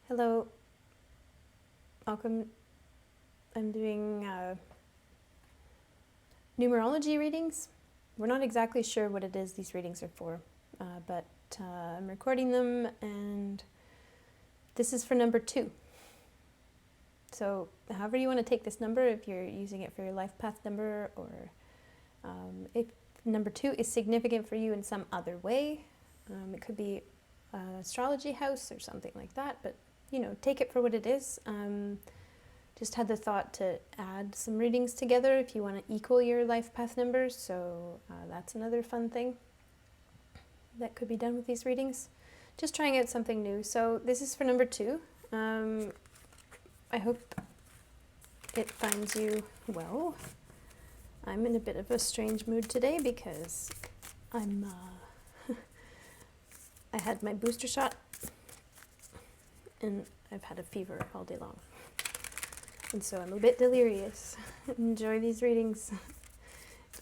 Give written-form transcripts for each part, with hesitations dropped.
Hello, welcome. I'm doing numerology readings. We're not exactly sure what it is these readings are for, but I'm recording them, and this is for number 2. So however you want to take this number, if you're using it for your life path number, or if number 2 is significant for you in some other way, it could be astrology house or something like that, but take it for what it is. Just had the thought to add some readings together if you want to equal your life path numbers, so that's another fun thing that could be done with these readings. Just trying out something new. So this is for number 2. I hope it finds you well. I'm in a bit of a strange mood today because I had my booster shot and I've had a fever all day long. And so I'm a bit delirious. Enjoy these readings.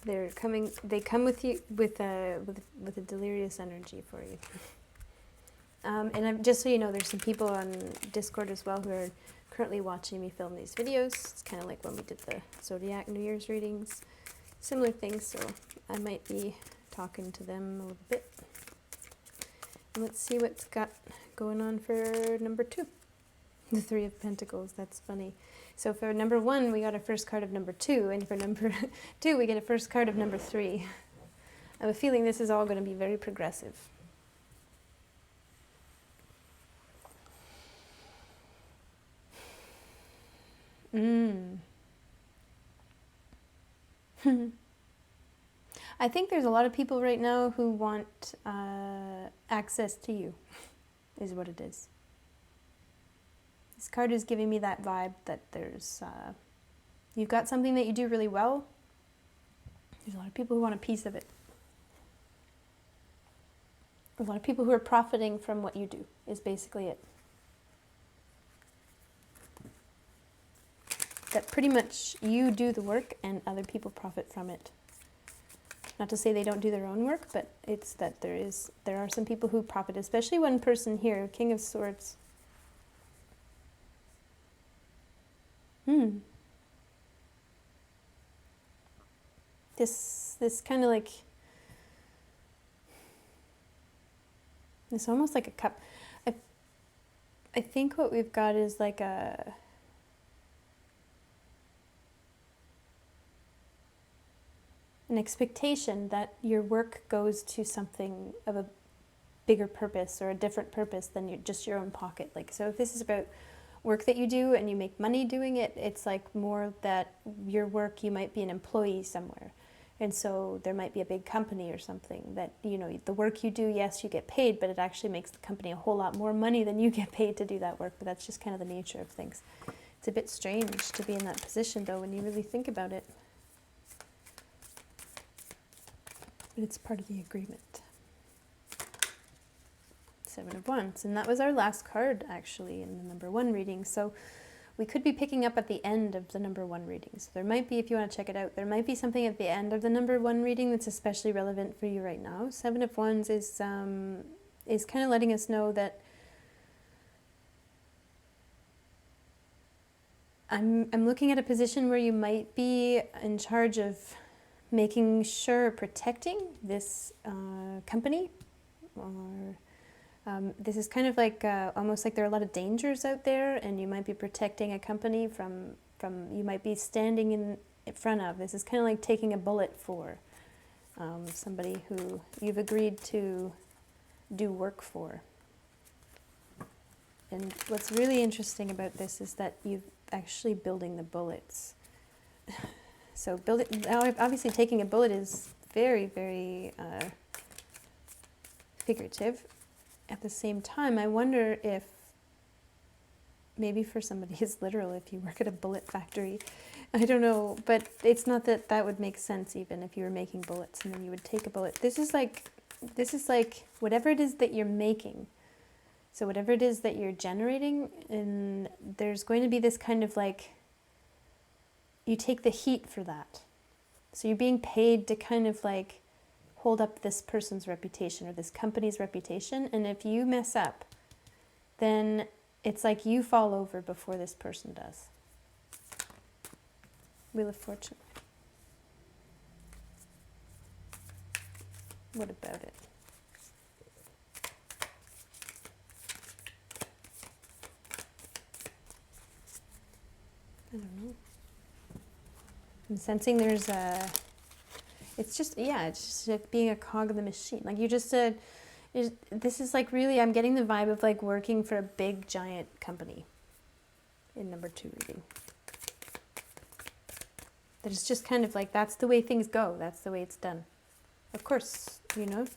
They come with you with a delirious energy for you. And just so you know, there's some people on Discord as well who are currently watching me film these videos. It's kind of like when we did the Zodiac New Year's readings. Similar things, so I might be talking to them a little bit. And let's see what's got going on for number 2. The 3 of Pentacles, that's funny. So for number 1, we got a first card of number 2, and for number 2, we get a first card of number 3. I have a feeling this is all going to be very progressive. I think there's a lot of people right now who want access to you, is what it is. This card is giving me that vibe that there's, you've got something that you do really well. There's a lot of people who want a piece of it. A lot of people who are profiting from what you do is basically it. That pretty much you do the work and other people profit from it. Not to say they don't do their own work, but it's that there are some people who profit, especially one person here, King of Swords. This kind of like, it's almost like a cup. I think what we've got is like an expectation that your work goes to something of a bigger purpose or a different purpose than just your own pocket. Like, so if this is about work that you do and you make money doing it, it's like more that your work, you might be an employee somewhere. And so there might be a big company or something that, the work you do, yes, you get paid, but it actually makes the company a whole lot more money than you get paid to do that work. But that's just kind of the nature of things. It's a bit strange to be in that position, though, when you really think about it. But it's part of the agreement. 7 of Wands. And that was our last card, actually, in the number 1 reading. So we could be picking up at the end of the number 1 reading. So there might be, if you want to check it out, there might be something at the end of the number 1 reading that's especially relevant for you right now. 7 of Wands is kind of letting us know that I'm looking at a position where you might be in charge of making sure, protecting this company, or this is kind of like almost like there are a lot of dangers out there, and you might be protecting a company from you might be standing in front of. This is kind of like taking a bullet for somebody who you've agreed to do work for. And what's really interesting about this is that you're actually building the bullets. So obviously taking a bullet is very, very figurative. At the same time, I wonder if maybe for somebody it's literal if you work at a bullet factory. I don't know, but it's not that would make sense even if you were making bullets and then you would take a bullet. This is like whatever it is that you're making. So whatever it is that you're generating, and there's going to be this kind of like, you take the heat for that. So you're being paid to kind of like hold up this person's reputation or this company's reputation. And if you mess up, then it's like you fall over before this person does. Wheel of Fortune. What about it? I don't know. I'm sensing there's a... It's just, yeah, it's just like being a cog of the machine. Like you just said, this is like really, I'm getting the vibe of like working for a big giant company in number 2 reading. That it's just kind of like, that's the way things go. That's the way it's done. Of course, you know,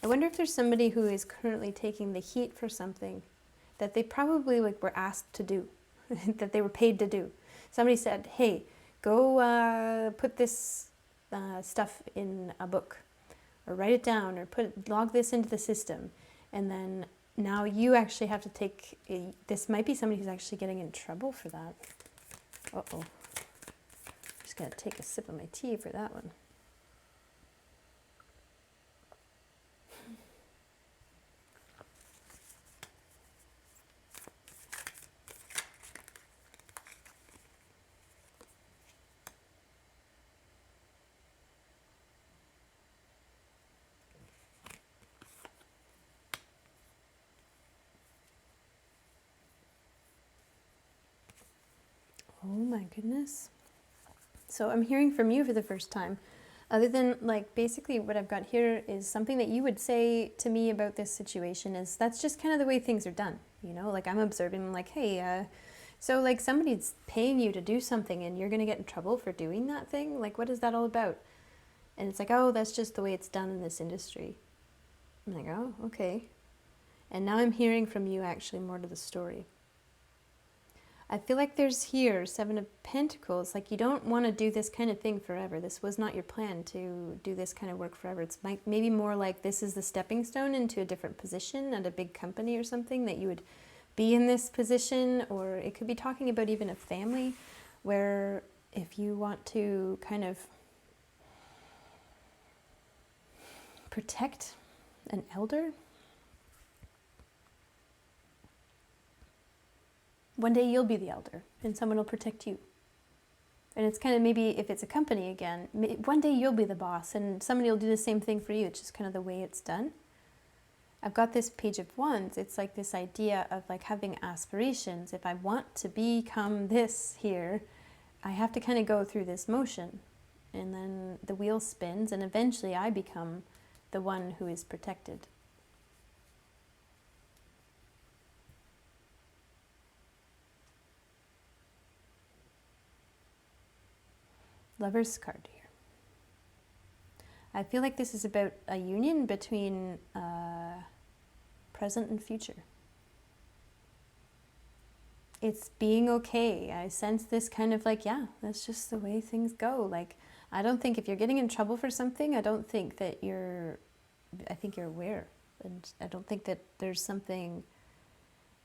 I wonder if there's somebody who is currently taking the heat for something that they probably like were asked to do, that they were paid to do. Somebody said, hey, go put this stuff in a book, or write it down, or log this into the system. And then now you actually have to take, this might be somebody who's actually getting in trouble for that. Uh-oh. Just gotta take a sip of my tea for that one. Oh my goodness. So I'm hearing from you for the first time. Other than like basically what I've got here is something that you would say to me about this situation is that's just kind of the way things are done. You know, like I'm observing like, hey, so like somebody's paying you to do something and you're going to get in trouble for doing that thing. Like, what is that all about? And it's like, oh, that's just the way it's done in this industry. I'm like, oh, okay. And now I'm hearing from you actually more to the story. I feel like there's here 7 of Pentacles, like you don't want to do this kind of thing forever. This was not your plan to do this kind of work forever. It's maybe more like this is the stepping stone into a different position at a big company or something, that you would be in this position, or it could be talking about even a family where if you want to kind of protect an elder, one day you'll be the elder and someone will protect you. And it's kind of maybe if it's a company again, one day you'll be the boss and somebody will do the same thing for you. It's just kind of the way it's done. I've got this Page of Wands. It's like this idea of like having aspirations. If I want to become this here, I have to kind of go through this motion. And then the wheel spins and eventually I become the one who is protected. Lover's card here. I feel like this is about a union between present and future. It's being okay. I sense this kind of like, yeah, that's just the way things go. Like, I don't think if you're getting in trouble for something, I don't think that I think you're aware. And I don't think that there's something,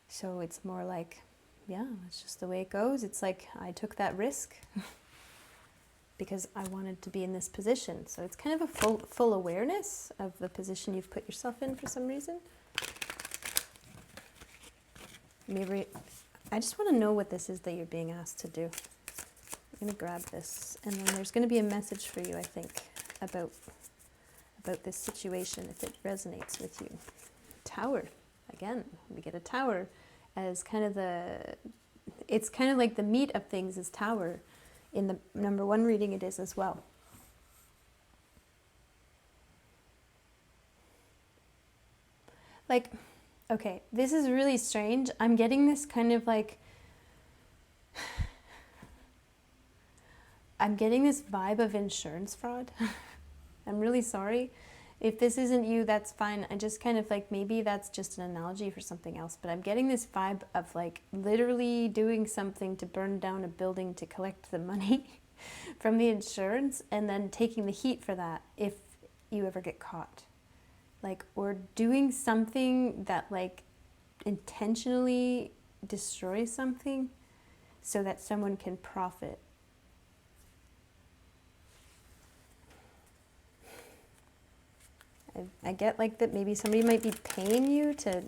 so it's more like, yeah, that's just the way it goes. It's like, I took that risk. Because I wanted to be in this position. So it's kind of a full awareness of the position you've put yourself in for some reason. Maybe I just want to know what this is that you're being asked to do. I'm going to grab this, and then there's going to be a message for you, I think, about this situation, if it resonates with you. Tower. Again, we get a tower as kind of it's kind of like the meat of things is tower. In the number 1 reading it is as well. Like, okay, this is really strange. I'm getting this kind of like, I'm getting this vibe of insurance fraud. I'm really sorry. If this isn't you, that's fine. I just kind of like, maybe that's just an analogy for something else, but I'm getting this vibe of like literally doing something to burn down a building to collect the money from the insurance and then taking the heat for that if you ever get caught. Like, or doing something that like intentionally destroys something so that someone can profit. I get like that maybe somebody might be paying you to,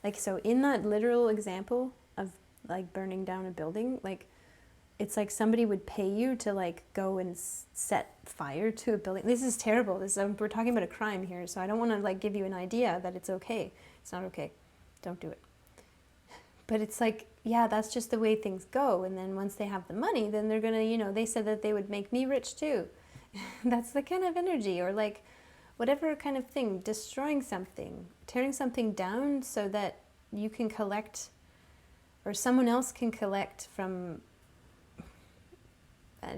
Like, so in that literal example of like burning down a building, like it's like somebody would pay you to like go and set fire to a building. This is terrible. We're talking about a crime here, so I don't want to like give you an idea that it's okay. It's not okay. Don't do it. But it's like, yeah, that's just the way things go. And then once they have the money, then they're gonna, you know, they said that they would make me rich too. That's the kind of energy, or like whatever kind of thing, destroying something, tearing something down so that you can collect, or someone else can collect from.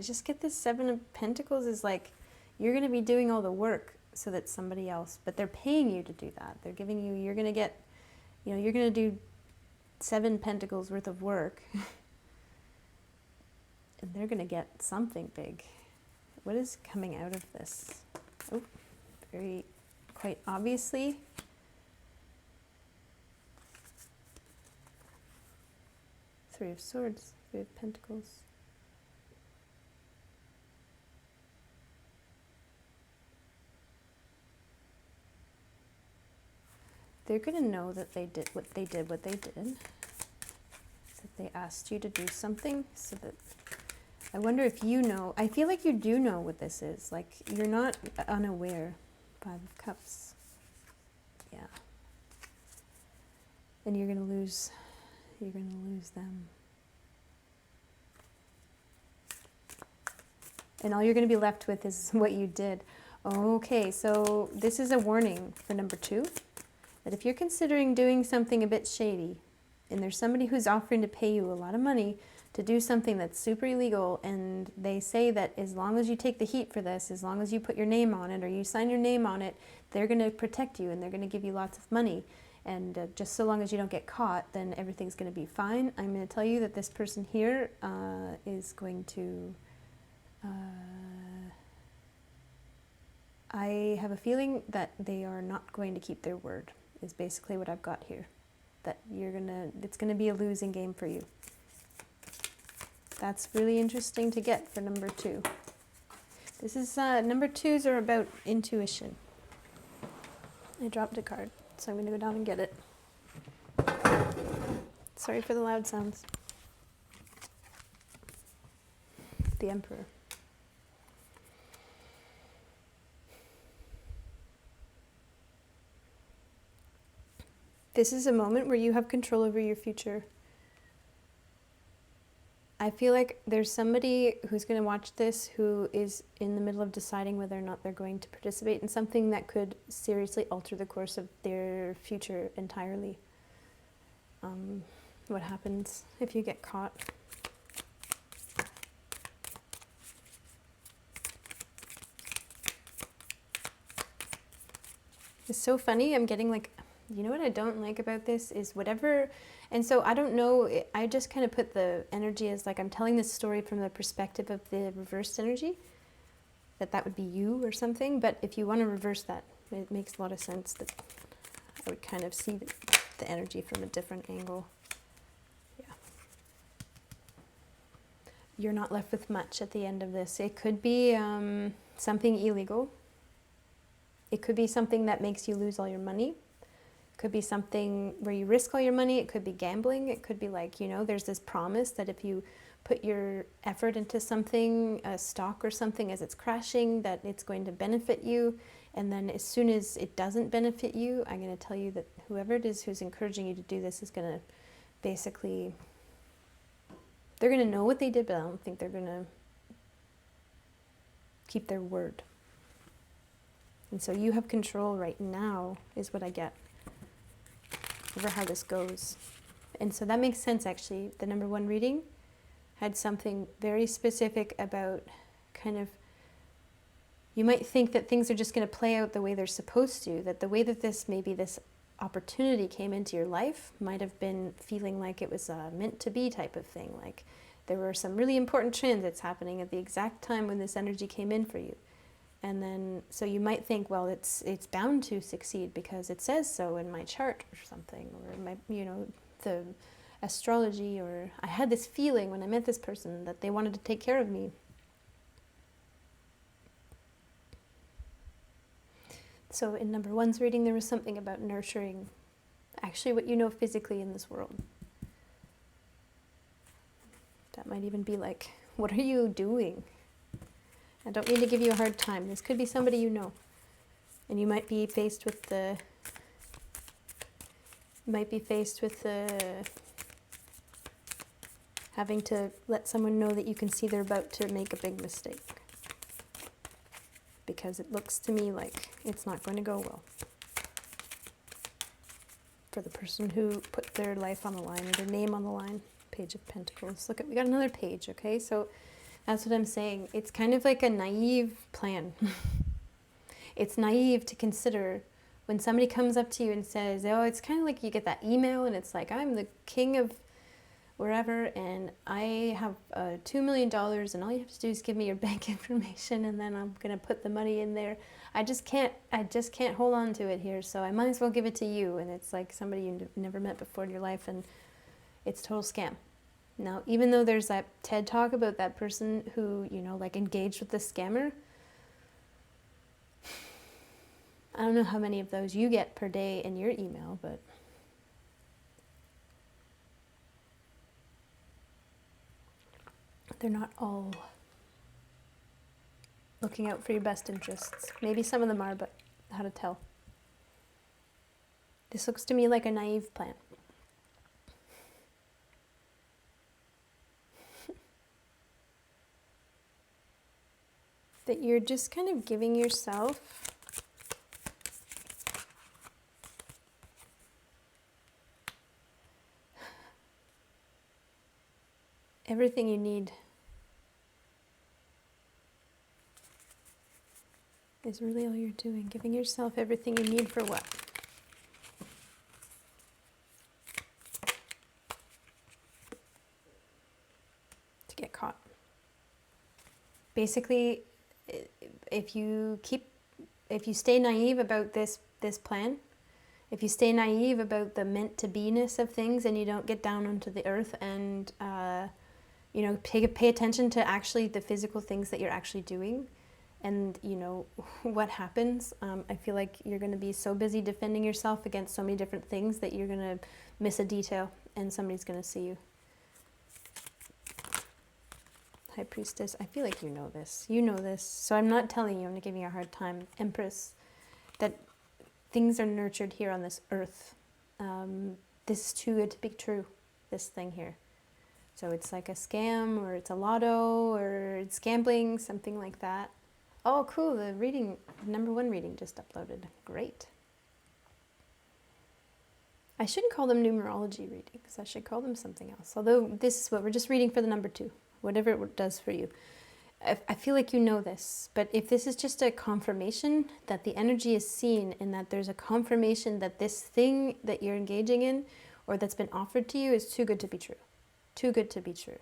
Just get this Seven of Pentacles is like, you're going to be doing all the work so that somebody else, but they're paying you to do that. They're giving you, you're going to get, you know, you're going to do 7 Pentacles worth of work. And they're going to get something big. What is coming out of this? Oh, very, quite obviously. Three of Swords, Three of Pentacles. They're going to know that they did what they did, that they asked you to do something, so that, I wonder if you know, I feel like you do know what this is, like you're not unaware. 5 of Cups, yeah. And you're going to lose them. And all you're going to be left with is what you did. Okay, so this is a warning for number 2. That if you're considering doing something a bit shady, and there's somebody who's offering to pay you a lot of money to do something that's super illegal, and they say that as long as you take the heat for this, as long as you put your name on it or you sign your name on it, they're going to protect you and they're going to give you lots of money. And just so long as you don't get caught, then everything's going to be fine. I'm going to tell you that this person here is going to... I have a feeling that they are not going to keep their word, is basically what I've got here. That it's gonna be a losing game for you. That's really interesting to get for number 2. This is, number 2s are about intuition. I dropped a card, so I'm gonna go down and get it. Sorry for the loud sounds. The Emperor. This is a moment where you have control over your future. I feel like there's somebody who's going to watch this who is in the middle of deciding whether or not they're going to participate in something that could seriously alter the course of their future entirely. What happens if you get caught? It's so funny. I'm getting like, you know what I don't like about this is whatever, and so I don't know, I just kind of put the energy as like I'm telling this story from the perspective of the reversed energy, that would be you or something, but if you want to reverse that, it makes a lot of sense that I would kind of see the energy from a different angle. Yeah. You're not left with much at the end of this. It could be something illegal. It could be something that makes you lose all your money. It could be something where you risk all your money. It could be gambling. It could be like, you know, there's this promise that if you put your effort into something, a stock or something, as it's crashing, that it's going to benefit you. And then as soon as it doesn't benefit you, I'm going to tell you that whoever it is who's encouraging you to do this is going to basically, they're going to know what they did, but I don't think they're going to keep their word. And so you have control right now, is what I get, over how this goes. And so that makes sense, actually. The number 1 reading had something very specific about kind of, you might think that things are just going to play out the way they're supposed to, that the way that this opportunity came into your life might have been feeling like it was a meant to be type of thing, like there were some really important transits happening at the exact time when this energy came in for you. And then, so you might think, well, it's bound to succeed because it says so in my chart or something, or my, you know, the astrology, or I had this feeling when I met this person that they wanted to take care of me. So in number 1's reading, there was something about nurturing actually what you know physically in this world. That might even be like, what are you doing? I don't mean to give you a hard time. This could be somebody you know. And you might be faced with the having to let someone know that you can see they're about to make a big mistake. Because it looks to me like it's not going to go well for the person who put their life on the line or their name on the line. Page of Pentacles. Look, we got another page, okay? So that's what I'm saying. It's kind of like a naive plan. It's naive to consider when somebody comes up to you and says, oh, it's kind of like you get that email and it's like, I'm the king of wherever and I have $2 million and all you have to do is give me your bank information and then I'm going to put the money in there. I just can't hold on to it here, so I might as well give it to you. And it's like somebody you never met before in your life and it's a total scam. Now, even though there's that TED talk about that person who, you know, like engaged with the scammer, I don't know how many of those you get per day in your email, but they're not all looking out for your best interests. Maybe some of them are, but how to tell? This looks to me like a naive plan. That you're just kind of giving yourself everything you need is really all you're doing. Giving yourself everything you need for what? To get caught. Basically, if you stay naive about this plan, if you stay naive about the meant to be-ness of things and you don't get down onto the earth and you know, pay attention to actually the physical things that you're actually doing and you know what happens, I feel like you're going to be so busy defending yourself against so many different things that you're going to miss a detail and somebody's going to see you. High Priestess, I feel like you know this. You know this. So I'm not telling you, I'm not giving you a hard time. Empress, that things are nurtured here on this earth. This is too good to be true, this thing here. So it's like a scam, or it's a lotto, or it's gambling, something like that. Oh, cool, the reading, #1 reading just uploaded. Great. I shouldn't call them numerology readings. I should call them something else. Although this is what we're just reading for the #2. Whatever it does for you. I feel like you know this, but if this is just a confirmation that the energy is seen and that there's a confirmation that this thing that you're engaging in or that's been offered to you is too good to be true. Too good to be true.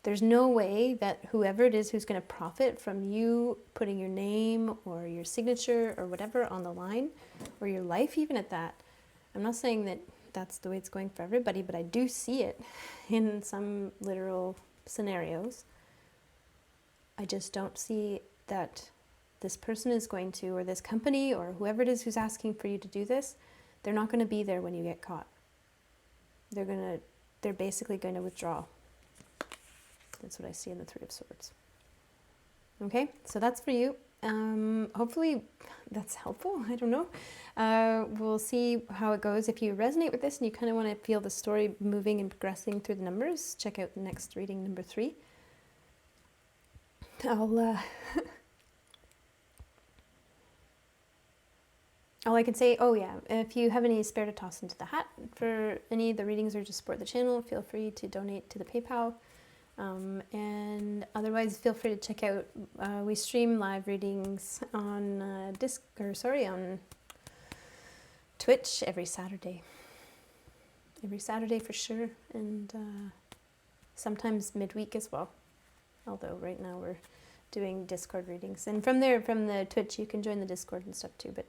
There's no way that whoever it is who's going to profit from you putting your name or your signature or whatever on the line, or your life even at that. I'm not saying that that's the way it's going for everybody, but I do see it in some literal scenarios. I just don't see that this person is going to, or this company, or whoever it is who's asking for you to do this, they're not going to be there when you get caught. They're basically going to withdraw. That's what I see in the 3 of Swords. Okay, so that's for you. Hopefully that's helpful. I don't know. We'll see how it goes. If you resonate with this and you kind of want to feel the story moving and progressing through the numbers, check out the next reading, #3. All I can say, oh yeah, if you have any spare to toss into the hat for any of the readings or just support the channel, feel free to donate to the PayPal. And otherwise, feel free to check out, we stream live readings on on Twitch every Saturday. Every Saturday for sure, and sometimes midweek as well. Although right now we're doing Discord readings. And from there, from the Twitch, you can join the Discord and stuff too. But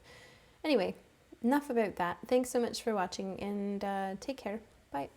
anyway, enough about that. Thanks so much for watching, and take care. Bye.